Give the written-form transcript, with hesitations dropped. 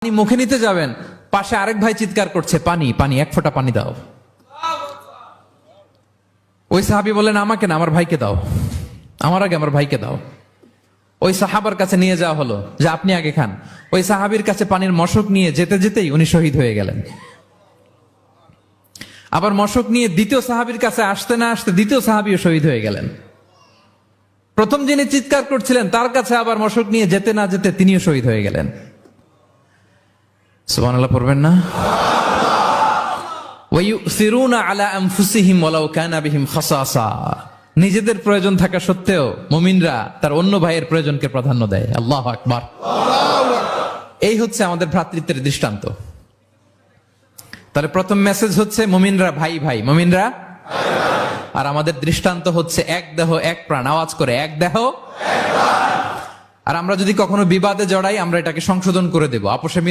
পানি মুখে নিতে যাবেন, পাশে আরেক ভাই চিৎকার করছে, পানি পানি, এক ফোঁটা পানি দাও। ওই সাহাবী বলেন, আমাকে না, আমার ভাইকে দাও, আমার আগে আমার ভাইকে দাও। ওই সাহাবার কাছে নিয়ে যাওয়া হলো যে আপনি আগে খান। ওই সাহাবীর কাছে পানির মশক নিয়ে যেতে যেতেই উনি শহীদ হয়ে গেলেন। আবার মশক নিয়ে দ্বিতীয় সাহাবীর কাছে আসতে না আসতে দ্বিতীয় সাহাবীও শহীদ হয়ে গেলেন। প্রথম যিনি চিৎকার করছিলেন তার কাছে আবার মশক নিয়ে যেতে না যেতে তিনিও শহীদ হয়ে গেলেন। সুবহানাল্লাহ পড়বেন না? ওয়ায়ুসিরুনা আলা আনফুসিহিম ওয়ালাউ কানা বিহিম খাসাসা। নিজেদের প্রয়োজন থাকা সত্ত্বেও মুমিনরা তার অন্য ভাইয়ের প্রয়োজনকে প্রাধান্য দেয়। আল্লাহু আকবার। এই হচ্ছে আমাদের ভ্রাতৃত্বের দৃষ্টান্ত। তাহলে প্রথম মেসেজ হচ্ছে মুমিনরা ভাই ভাই, মুমিনরা আর আমাদের দৃষ্টান্ত হচ্ছে এক দেহ এক প্রাণ। আওয়াজ করে, এক দেহ এক প্রাণ। আর আমরা যদি কখনো বিবাদে জড়াই আমরা এটাকে সংশোধন করে দেব। আপোষে